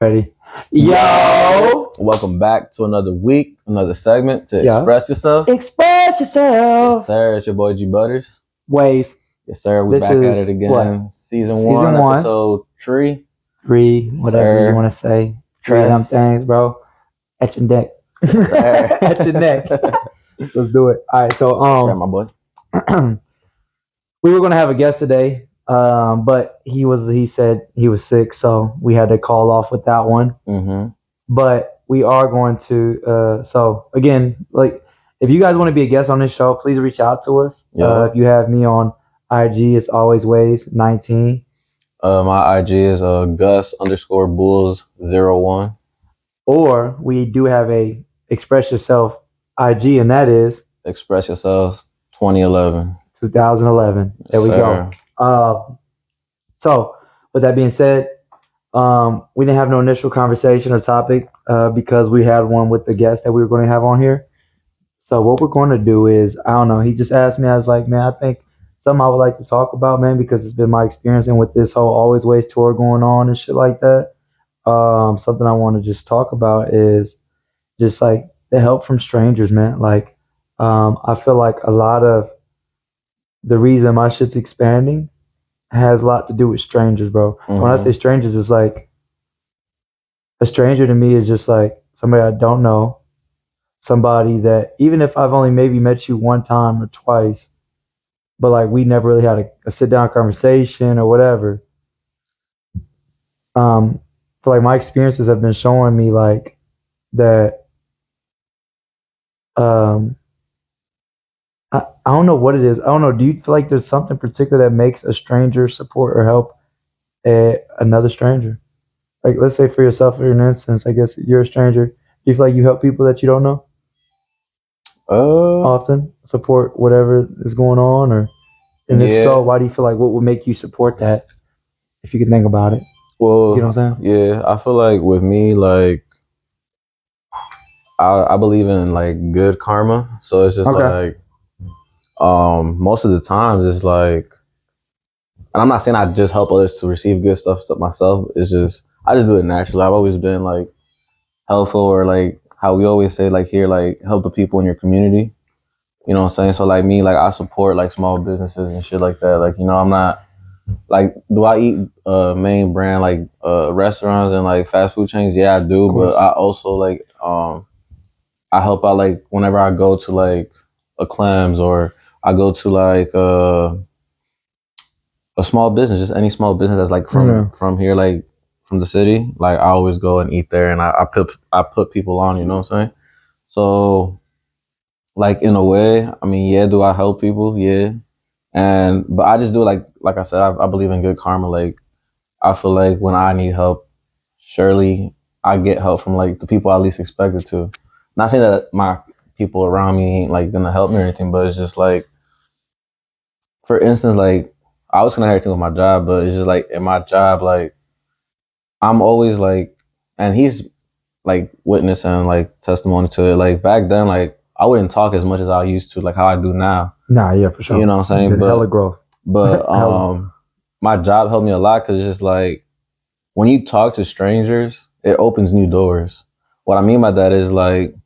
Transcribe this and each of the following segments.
Ready? Yo! Welcome back to another week, another segment to express yourself. Express yourself! Yes, sir. It's your boy G Butters. Ways. Yes, sir. We're back at it again. What? Season one, episode 3. 3, whatever you want to say. Three of them things, bro. At your neck. At your neck. Let's do it. All right, so Sorry, my boy. we were gonna have a guest today, but he said he was sick, so we had to call off with that one. Mm-hmm. But we are going to. So again, like if you guys want to be a guest on this show, please reach out to us. If you have me on IG, it's always ways 19. My IG is Gus_Bulls01. Or we do have a Express Yourself IG, and that is Express Yourself 2011. 2011. There we go. So with that being said, we didn't have no initial conversation or topic because we had one with the guest that we were going to have on here. So what we're going to do is, I don't know, he just asked me, I was like, man, I think something I would like to talk about, man, because it's been my experience and with this whole Always Ways tour going on and shit like that. Something I want to just talk about is just like the help from strangers, man. Like, I feel like a lot of the reason my shit's expanding has a lot to do with strangers, bro. Mm-hmm. When I say strangers, it's like a stranger to me is just like somebody I don't know, somebody that even if I've only maybe met you one time or twice, but like we never really had a sit down conversation or whatever. So like my experiences have been showing me like that. I don't know what it is. I don't know. Do you feel like there's something particular that makes a stranger support or help another stranger? Like, let's say for yourself, for instance, I guess you're a stranger. Do you feel like you help people that you don't know? Often support whatever is going on, and if so, why do you feel like what would make you support that? If you could think about it. Well, you know what I'm saying? Yeah, I feel like with me, like I believe in like good karma. So it's just like most of the times it's like, and I'm not saying I just help others to receive good stuff myself. It's just I just do it naturally. I've always been like helpful, or like how we always say like here, like help the people in your community. You know what I'm saying? So like me, like I support like small businesses and shit like that. Like, you know, I'm not like, do I eat main brand like restaurants and like fast food chains? Yeah, I do. But I also like I help out like whenever I go to like a Clams, or I go to like a small business, just any small business that's like from here, like from the city. Like I always go and eat there, and I put people on. You know what I'm saying? So like in a way, I mean, yeah, do I help people? Yeah. But I just do like I said, I believe in good karma. Like I feel like when I need help, surely I get help from like the people I least expected to. Not saying that my people around me ain't like gonna help me or anything, but it's just like, for instance, like I was gonna have everything with my job, but it's just like in my job, like I'm always like, and he's like witnessing like testimony to it. Like back then, like I wouldn't talk as much as I used to, like how I do now. Nah, yeah, for sure. You know what I'm saying? But hella growth. But my job helped me a lot, because it's just like when you talk to strangers, it opens new doors. What I mean by that is like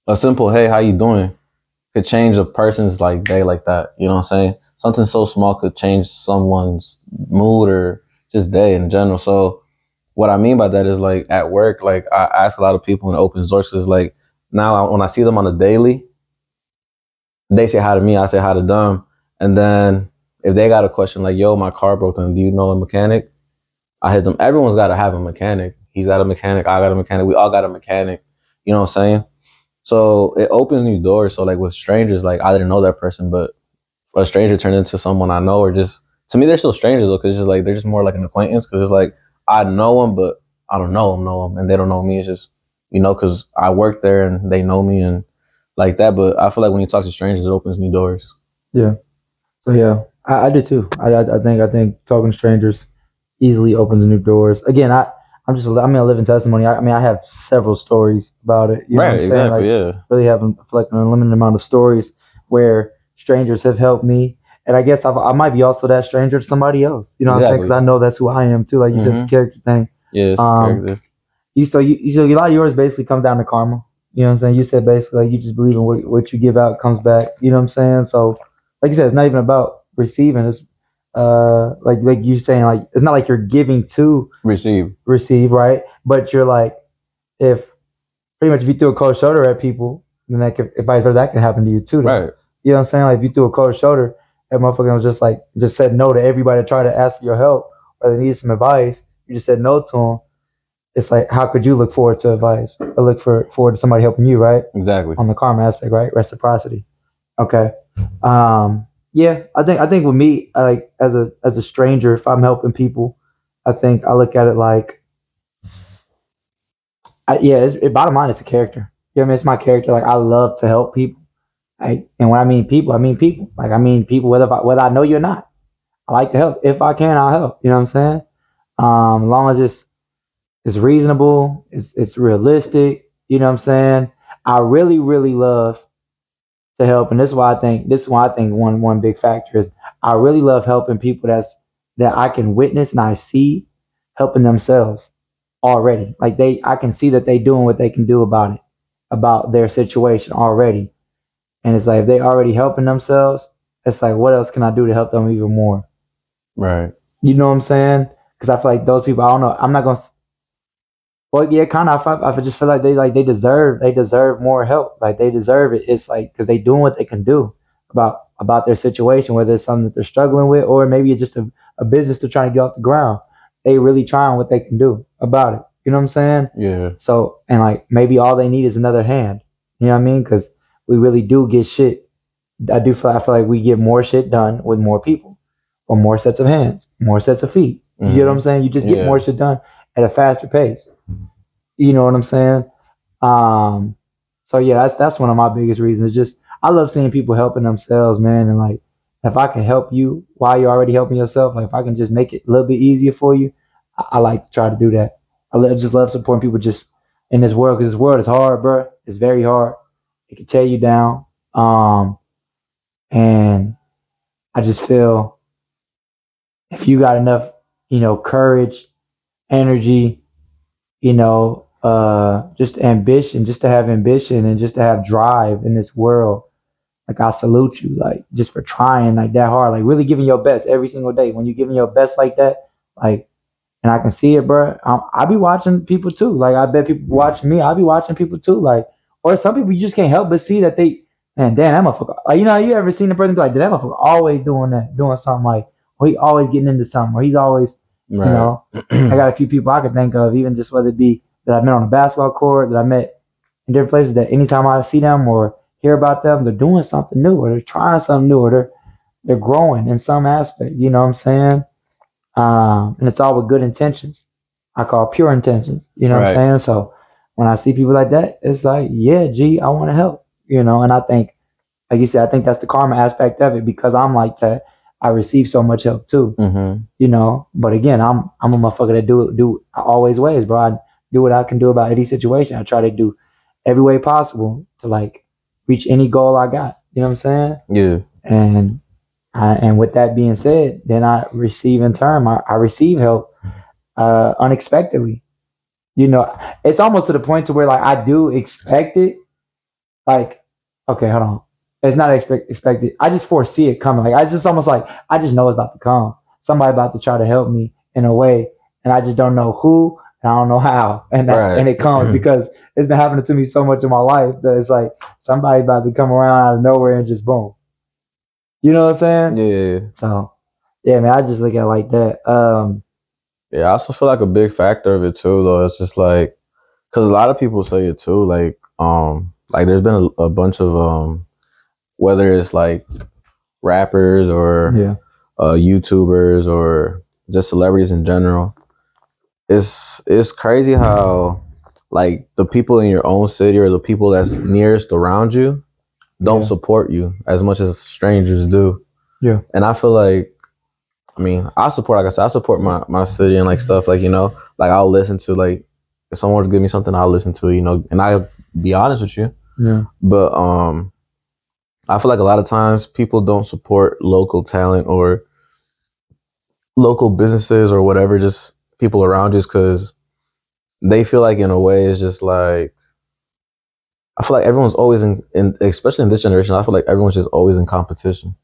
a simple "Hey, how you doing?" could change a person's like day like that. You know what I'm saying? Something so small could change someone's mood or just day in general. So what I mean by that is like at work, like I ask a lot of people and it opens doors, because like now when I see them on a daily, they say hi to me, I say hi to them. And then if they got a question like, yo, my car broke down, do you know a mechanic? I hit them. Everyone's got to have a mechanic. He's got a mechanic. I got a mechanic. We all got a mechanic. You know what I'm saying? So it opens new doors. So like with strangers, like I didn't know that person, but a stranger turned into someone I know, or just, to me, they're still strangers though, because it's just like, they're just more like an acquaintance, because it's like, I know them, but I don't know them, and they don't know me. It's just, you know, because I work there and they know me and like that. But I feel like when you talk to strangers, it opens new doors. Yeah. So yeah, I do too. I think talking to strangers easily opens new doors. Again, I mean, a living testimony. I mean, I have several stories about it. You know what I'm saying? Exactly. Like, really have like an unlimited amount of stories where strangers have helped me, and I guess I might be also that stranger to somebody else. You know what I'm saying? Because I know that's who I am too. Like you said, it's a character thing. Yeah, it's a character. So a lot of yours basically comes down to karma. You know what I'm saying? You said basically like you just believe in what you give out comes back. You know what I'm saying? So like you said, it's not even about receiving. It's like you saying like it's not like you're giving to receive, right? But you're like if pretty much if you threw a cold shoulder at people, then that could, if vice versa, that can happen to you too. Though. Right. You know what I'm saying? Like if you threw a cold shoulder, that motherfucker was just said no to everybody that tried to ask for your help or they needed some advice. You just said no to them. It's like how could you look forward to advice or look forward to somebody helping you, right? Exactly. On the karma aspect, right? Reciprocity. Okay. Yeah, I think with me, like as a stranger, if I'm helping people, I think I look at it like, bottom line, it's a character. You know what I mean? It's my character. Like I love to help people. Like, and when I mean people, I mean people. Like I mean people, whether I know you or not. I like to help. If I can, I'll help. You know what I'm saying? As long as it's reasonable, it's realistic. You know what I'm saying? I really, really love to help, and this is why I think one big factor is I really love helping people that I can witness and I see helping themselves already. Like I can see that they doing what they can do about it, about their situation already. And it's like if they already helping themselves, it's like what else can I do to help them even more? Right. You know what I'm saying? Because I feel like those people, I don't know. I'm not gonna. Well, yeah, kind of. I just feel like they deserve more help. Like they deserve it. It's like because they doing what they can do about their situation, whether it's something that they're struggling with, or maybe it's just a business they're trying to get off the ground. They really trying what they can do about it. You know what I'm saying? Yeah. So and like maybe all they need is another hand. You know what I mean? Because we really do get shit. I feel like we get more shit done with more people, or more sets of hands, more sets of feet. You get what I'm saying? You just get more shit done at a faster pace. You know what I'm saying? So yeah, that's one of my biggest reasons. Just I love seeing people helping themselves, man. And like, if I can help you while you're already helping yourself, like if I can just make it a little bit easier for you, I like to try to do that. Just love supporting people just in this world because this world is hard, bro. It's very hard. It can tear you down. And I just feel if you got enough, courage, energy, just ambition, just to have ambition and just to have drive in this world. Like I salute you, like just for trying like that hard, like really giving your best every single day. When you're giving your best like that, like, and I can see it, bro. I be watching people too. Like I bet people watch me. I be watching people too. Like, or some people you just can't help but see that man, damn that motherfucker. Like you ever seen a person be like, that motherfucker always doing something like, or he always getting into something, or he's always. Right. I got a few people I could think of, even just whether it be that I met on a basketball court, that I met in different places, that anytime I see them or hear about them, they're doing something new, or they're trying something new, or they're growing in some aspect. You know what I'm saying? And it's all with good intentions. I call pure intentions. You know what I'm saying? So when I see people like that, it's like, yeah, gee, I want to help. And I think, like you said, I think that's the karma aspect of it because I'm like that. I receive so much help too, But again, I'm a motherfucker that do always ways, bro. I do what I can do about any situation. I try to do every way possible to like reach any goal I got. You know what I'm saying? Yeah. And with that being said, then I receive in turn. I receive help unexpectedly. It's almost to the point to where like I do expect it. Like, okay, hold on. It's not expected. I just foresee it coming. Like I just almost like I just know it's about to come. Somebody about to try to help me in a way, and I just don't know who and I don't know how. And and it comes because it's been happening to me so much in my life that it's like somebody about to come around out of nowhere and just boom. You know what I'm saying? Yeah. So yeah, man, I just look at it like that. Yeah, I also feel like a big factor of it too, though. It's just like because a lot of people say it too. Like there's been a bunch of whether it's like rappers or YouTubers or just celebrities in general, it's crazy how like the people in your own city or the people that's nearest around you don't support you as much as strangers do. Yeah. And I feel like, I mean, I support my city and like stuff like, like I'll listen to like if someone were to give me something, I'll listen to it, and I'll be honest with you. Yeah. But I feel like a lot of times people don't support local talent or local businesses or whatever, just people around just because they feel like in a way it's just like I feel like everyone's always in especially in this generation. I feel like everyone's just always in competition,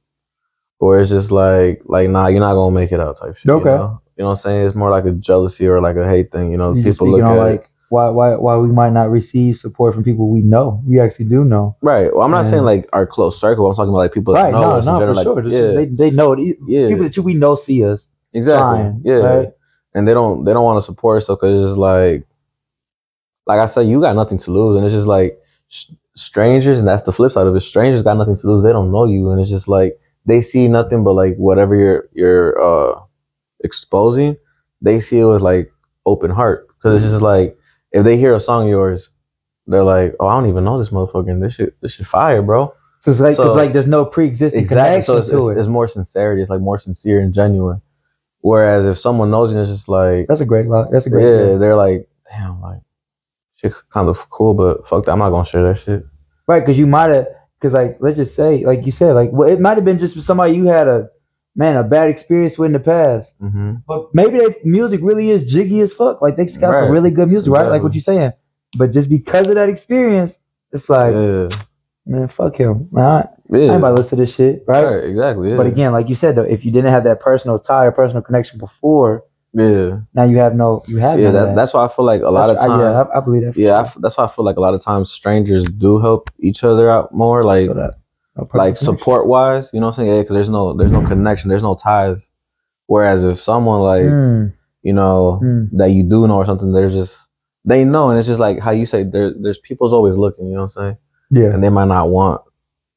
or it's just like nah, you're not gonna make it out type shit. Okay. You know what I'm saying? It's more like a jealousy or like a hate thing. You know, So people look at like why we might not receive support from people we actually do know. Right. Well, I'm not saying like our close circle. I'm talking about like people that know us in general. For sure. Like, they know it. Yeah. People that we know see us. Exactly. Trying, yeah. Right? And they don't want to support us because it's just like I said, you got nothing to lose, and it's just like strangers, and that's the flip side of it. Strangers got nothing to lose. They don't know you, and it's just like they see nothing but like whatever you're exposing. They see it with like open heart because it's just like if they hear a song of yours, they're like, oh, I don't even know this motherfucker, and this shit fire, bro. So it's like, cause like there's no pre-existing connection to it. It's more sincerity. It's like more sincere and genuine. Whereas if someone knows you, it's just like that's a great yeah. They're like, damn, like shit kind of cool, but fuck that, I'm not gonna share that shit. Right, because you might have, because like let's just say, like you said, like well, it might have been just somebody you had a bad experience with in the past. Mm-hmm. But maybe their music really is jiggy as fuck. Like they got some really good music, right? Like what you're saying. But just because of that experience, it's like, man, fuck him. I ain't about to listen to this shit, right? Exactly. Yeah. But again, like you said, though, if you didn't have that personal tie or personal connection before, now you have that's why I feel like a lot of times. I believe that. That's why I feel like a lot of times strangers do help each other out more, like support wise. You know what I'm saying? Yeah, because there's no connection, there's no ties. Whereas if someone like you know that you do know or something, there's just they know, and it's just like how you say there's people's always looking. You know what I'm saying? Yeah. And they might not want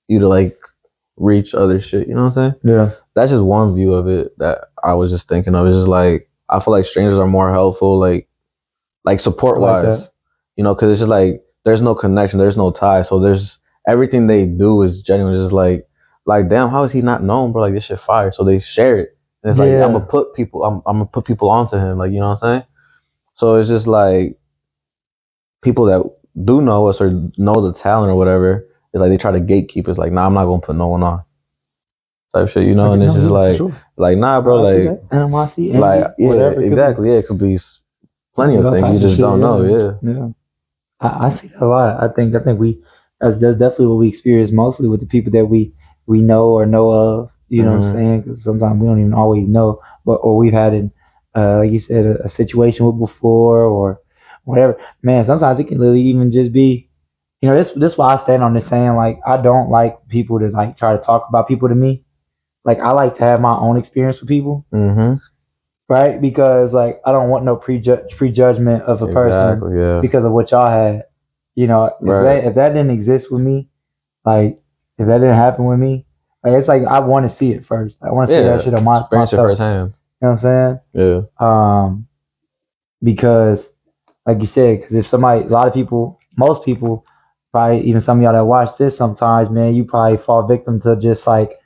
you to like reach other shit. You know what I'm saying? Yeah. That's just one view of it that I was just thinking of. It's just like I feel like strangers are more helpful, like support wise. You know, because it's just like there's no connection, there's no tie, so there's everything they do is genuine. Just like damn, how is he not known, bro? Like this shit fire, so they share it. And it's like I'm gonna put people onto him, like you know what I'm saying. So it's just like people that do know us or know the talent or whatever, it's like they try to gatekeep. It's like, nah, I'm not gonna put no one on type shit, you know. And it's just like nah, bro, like animosity, like whatever. Exactly, it could be plenty of things you just don't know. Yeah. I see that a lot. I think that's definitely what we experience mostly with the people that we know or know of. You know what I'm saying? Because sometimes we don't even always know, or we've had like you said, a situation with before or whatever. Man, sometimes it can literally even just be, you know, this why I stand on this saying, like, I don't like people to like try to talk about people to me. Like, I like to have my own experience with people. Right? Because like I don't want no prejudgment of a person because of what y'all had. You know, if that didn't exist with me, like if that didn't happen with me, like it's like I want to see it first. I want to see that shit on myself. Experience it firsthand. You know what I'm saying? Yeah. Because like you said, because if somebody, most people, probably even some of y'all that watch this sometimes, man, you probably fall victim to just like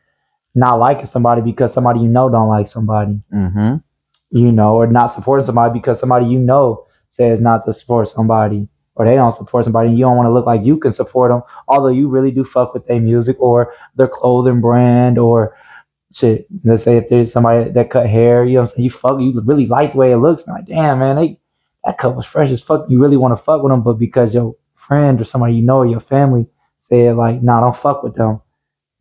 not liking somebody because somebody you know don't like somebody. You know, or not supporting somebody because somebody you know says not to support somebody, or they don't support somebody, and you don't want to look like you can support them, although you really do fuck with their music or their clothing brand or shit. Let's say if there's somebody that cut hair, you know what I'm saying, you really like the way it looks, man, like damn, man, that cut was fresh as fuck. You really want to fuck with them, but because your friend or somebody you know or your family said like, nah, don't fuck with them,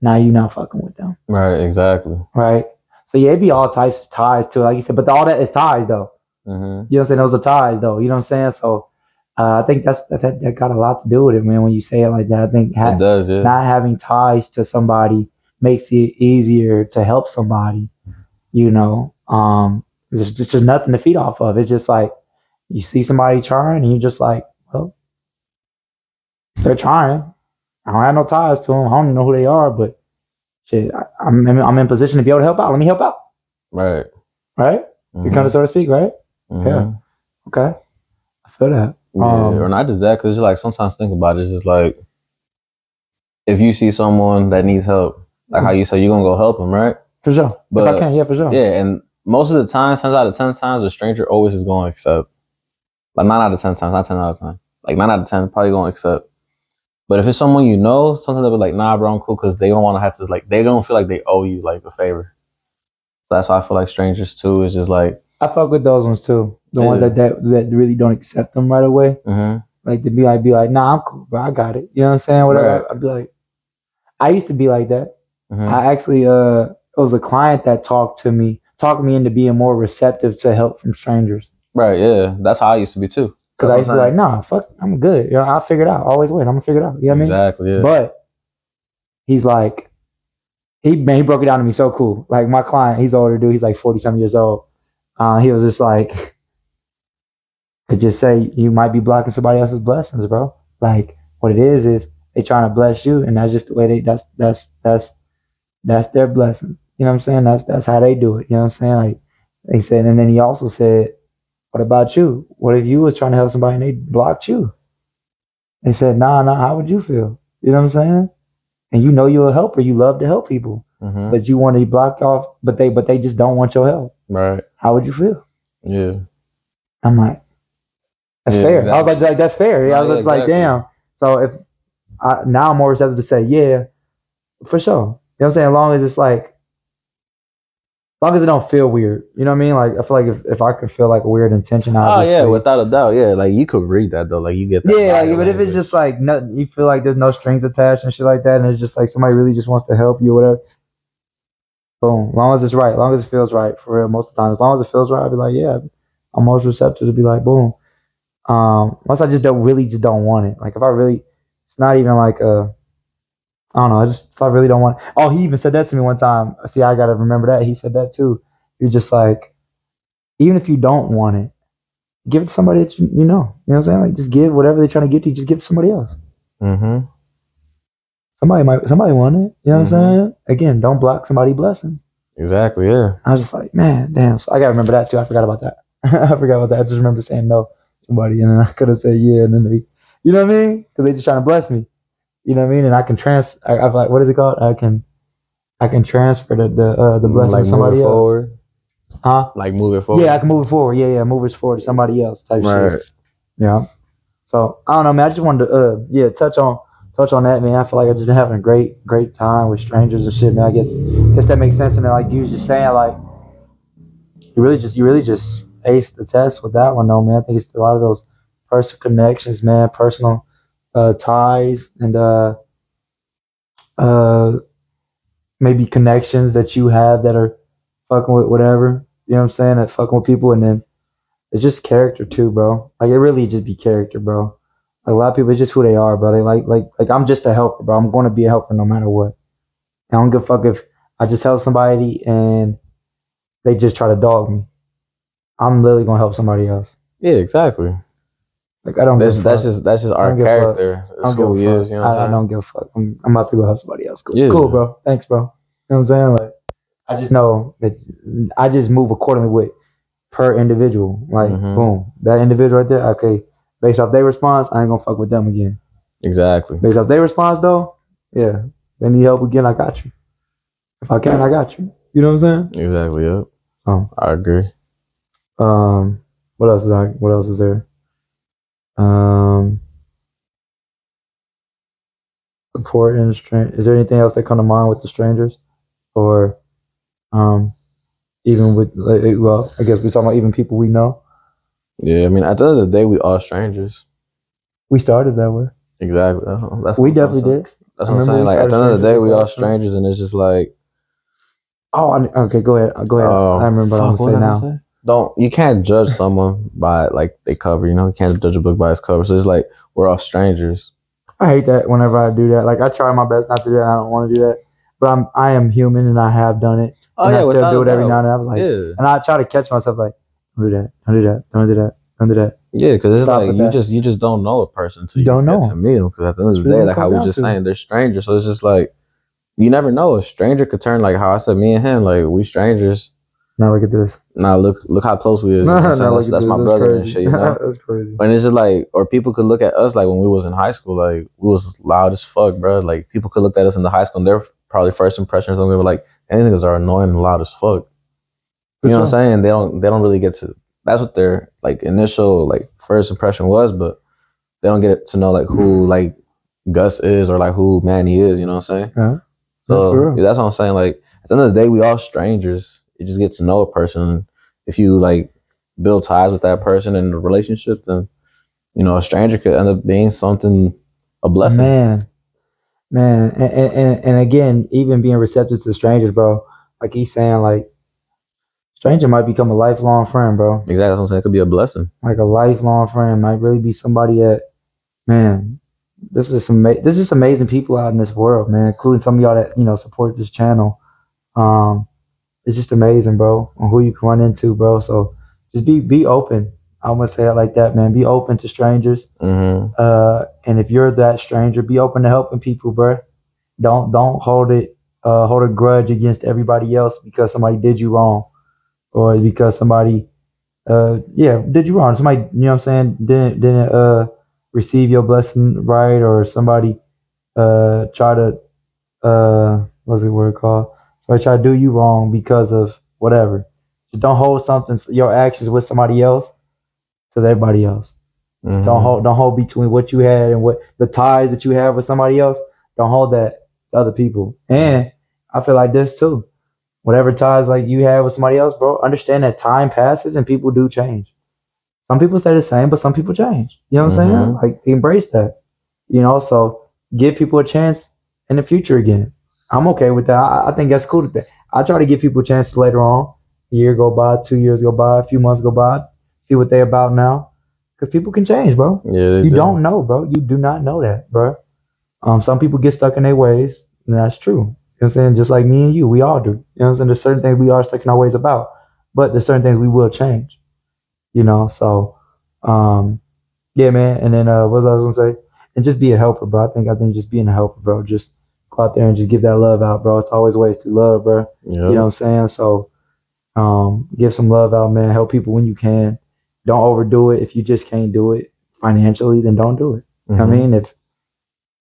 now you not fucking with them. Right, exactly. Right. So yeah, it'd be all types of ties too, like you said, but all that is ties though. You know what I'm saying? Those are ties though. You know what I'm saying? So I think that got a lot to do with it, man. When you say it like that, I think it does. Yeah. Not having ties to somebody makes it easier to help somebody. You know, there's just nothing to feed off of. It's just like you see somebody trying, and you're just like, well, they're trying. I don't have no ties to them. I don't even know who they are, but shit, I'm in position to be able to help out. Let me help out. Right. You kind of so to speak, right? Yeah. Okay. I feel that. Or not just that, because like sometimes think about it, it's just like if you see someone that needs help, like how you say you're gonna go help them, right? For sure. But if I can, for sure. Yeah, and most of the time, 10 out of 10 times, a stranger always is going to accept. Like 9 out of 10 times, not 10 out of 10. Like 9 out of 10, probably going to accept. But if it's someone you know, sometimes they'll be like, nah, bro, I'm cool, because they don't want to have to, like, they don't feel like they owe you, like, a favor. So that's why I feel like strangers, too, is just like... I fuck with those ones, too. The ones that really don't accept them right away. Mm-hmm. Like, to be like, nah, I'm cool, bro. I got it. You know what I'm saying? Whatever. Right. I'd be like, I used to be like that. Mm-hmm. I actually, it was a client that talked me into being more receptive to help from strangers. Right, yeah. That's how I used to be too. Because I used to be like, nah, fuck, I'm good. You know, I'll figure it out. Always wait. I'm going to figure it out. You know what I mean? Exactly, yeah. But he's like, he broke it down to me so cool. Like, my client, he's older dude. He's like 40-something years old. He was just like, to just say you might be blocking somebody else's blessings, bro. Like, what it is they trying to bless you, and that's just the way that's their blessings. You know what I'm saying? That's how they do it. You know what I'm saying? Like, they said, and then he also said, what about you? What if you was trying to help somebody and they blocked you? They said, nah, how would you feel? You know what I'm saying? And you know you're a helper. You love to help people. Mm-hmm. But you want to be blocked off, but they just don't want your help. Right. How would you feel? Yeah. I'm like, that's fair. Exactly. I was like, that's fair. I was just exactly. like, damn. So if now I'm more receptive to say, yeah, for sure. You know what I'm saying? As long as it's like, as long as it don't feel weird. You know what I mean? Like, I feel like if I could feel like a weird intention, without a doubt, yeah. Like, you could read that though. Like, you get that. Yeah, like, but if it's just like nothing, you feel like there's no strings attached and shit like that, and it's just like somebody really just wants to help you or whatever. Boom. As long as it's right, as long as it feels right, for real. Most of the time, as long as it feels right, I'll be like, yeah, I'm most receptive to be like, boom. Once I just don't want it. Like, if I really, it's not even like I don't know. If I really don't want it. Oh, he even said that to me one time. See, I gotta remember that. He said that too. You're just like, even if you don't want it, give it to somebody that you know. You know what I'm saying? Like, just give whatever they're trying to give to you. Just give it to somebody else. Mm-hmm. Somebody want it. You know what I'm saying? Again, don't block somebody's blessing. Exactly. Yeah. I was just like, man, damn. So I gotta remember that too. I forgot about that. I just remember saying no to somebody, and then I could have said yeah, and then they, you know what I mean? Because they just trying to bless me. You know what I mean? And I can I'm like, what is it called? I can transfer the blessing like to somebody else. Forward. Huh? Like move it forward. Yeah, I can move it forward. Yeah, move it forward to somebody else type shit. Yeah. So I don't know, man. I just wanted to touch on that, man. I feel like I've just been having a great time with strangers and shit, man. I guess that makes sense. And then, like you was just saying, like you really just aced the test with that one, though, man. I think it's a lot of those personal connections, man, personal ties, and maybe connections that you have that are fucking with whatever, you know what I'm saying, that fucking with people. And then it's just character too, bro. Like, it really just be character, bro. Like, a lot of people, it's just who they are, bro. They like I'm just a helper, bro. I'm going to be a helper no matter what. I don't give a fuck if I just help somebody and they just try to dog me. I'm literally gonna help somebody else. Yeah, exactly. Like, I don't give a fuck. That's just our character. That's who he is. You know what I don't give a fuck. I'm about to go help somebody else. Cool, yeah. Cool, bro. Thanks, bro. You know what I'm saying? Like, I just know that I just move accordingly with per individual. Like, boom, that individual right there. Okay, based off their response, I ain't gonna fuck with them again. Exactly. Based off their response, though, yeah, they need help again. I got you. If I can, I got you. You know what I'm saying? Exactly. Yep. I agree. What else is there? Support in stranger. Is there anything else that come to mind with the strangers, or even with well, I guess we're talking about even people we know. Yeah, I mean, at the end of the day, we are strangers. We started that way. Exactly. We definitely did. That's what I'm saying. Like, at the end of the day, we are strangers, and it's just like. Okay. Go ahead. I remember what I'm gonna say now. You can't judge someone by like they cover. You know, you can't judge a book by its cover. So it's like we're all strangers. I hate that whenever I do that. Like, I try my best not to do that. I don't want to do that, but I am human and I have done it. And I still do it every now and then. I was like, and I try to catch myself like, don't do that. Yeah, because it's like you just don't know a person until you don't know to meet them. Because at the end of the day, like how we just saying, they're strangers. So it's just like you never know. A stranger could turn, like how I said, me and him, like we strangers. Now look at this. Now look how close we is. That's my brother and shit. You know? That's crazy. And it's just like, or people could look at us like when we was in high school, like we was loud as fuck, bro. Like people could look at us in the high school and their probably first impressions, they were like, these niggas are annoying and loud as fuck. You know what I'm saying? They don't really get to. That's what their like initial like first impression was, but they don't get to know like who like Gus is or like who Manny is. You know what I'm saying? Yeah. So that's what I'm saying. Like at the end of the day, we all strangers. You just get to know a person. If you like build ties with that person in the relationship, then a stranger could end up being a blessing. Man, and again, even being receptive to strangers, bro. Like he's saying, like stranger might become a lifelong friend, bro. Exactly, that's what I'm saying. It could be a blessing. Like a lifelong friend might really be somebody that, man. This is amazing people out in this world, man. Including some of y'all that support this channel. It's just amazing, bro, on who you can run into, bro. So just be open. I'm gonna say it like that, man. Be open to strangers. Mm-hmm. And if you're that stranger, be open to helping people, bro. Don't hold a grudge against everybody else because somebody did you wrong, or because somebody did you wrong. Somebody, you know what I'm saying, didn't receive your blessing right, or somebody try to what's the word called? Somebody try to do you wrong because of whatever. Just don't hold your actions with somebody else to everybody else. Mm-hmm. Don't hold between what you had and what the ties that you have with somebody else. Don't hold that to other people. And I feel like this too. Whatever ties like you have with somebody else, bro, understand that time passes and people do change. Some people stay the same, but some people change. You know what I'm saying? Like embrace that. So give people a chance in the future again. I'm okay with that. I think that's cool. I try to give people chances later on. A year go by, 2 years go by, a few months go by, see what they're about now. Because people can change, bro. Yeah, you don't know, bro. You do not know that, bro. Some people get stuck in their ways, and that's true. You know what I'm saying? Just like me and you, we all do. You know what I'm saying? There's certain things we are stuck in our ways about, but there's certain things we will change. So, yeah, man. And then what was I gonna say? And just be a helper, bro. I think just being a helper, bro. Just go out there and just give that love out, bro. It's always ways to love, bro. Yep. You know what I'm saying? So, give some love out, man. Help people when you can. Don't overdo it. If you just can't do it financially, then don't do it. You know what I mean? If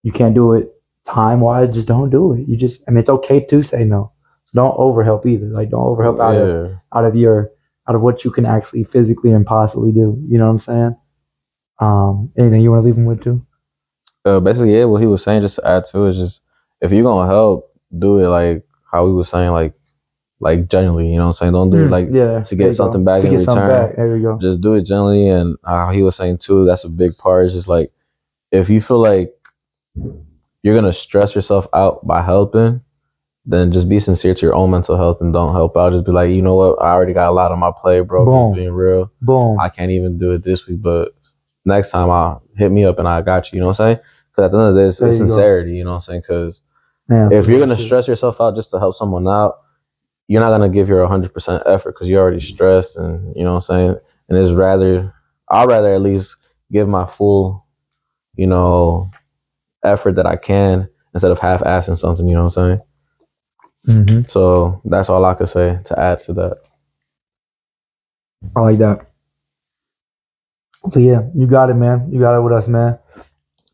you can't do it time-wise, just don't do it. It's okay to say no. So don't overhelp either. Like, don't overhelp out of what you can actually physically and possibly do. You know what I'm saying? Anything you want to leave them with too? Basically, yeah, what he was saying, just to add to it, is just if you're gonna help, do it like how he was saying, like genuinely, you know what I'm saying? Don't do it like to get something back in return. There you go. Just do it genuinely. And how he was saying too, that's a big part. Is just like, if you feel like you're gonna stress yourself out by helping, then just be sincere to your own mental health and don't help out. Just be like, you know what? I already got a lot on my plate, bro. Boom. Just being real. Boom. I can't even do it this week, but next time I'll hit me up and I got you. You know what I'm saying? Because at the end of the day, it's sincerity. You know what I'm saying? Because if you're gonna stress yourself out just to help someone out, you're not gonna give your 100% effort because you're already stressed, and you know what I'm saying. And I'd rather at least give my full, effort that I can instead of half-assing something. You know what I'm saying? So that's all I could say to add to that. I like that. So yeah, you got it, man. You got it with us, man.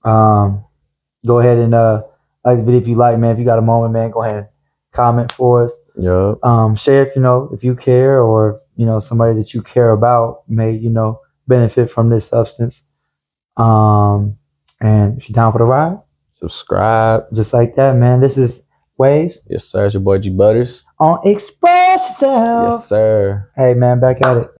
Go ahead and like the video if you like, man. If you got a moment, man, go ahead and comment for us. Yeah. Share if you care, or somebody that you care about may benefit from this substance. And if you're down for the ride, subscribe. Just like that, man. This is Waves. Yes, sir. It's your boy G Butters On Express Yourself. Yes, sir. Hey, man, back at it.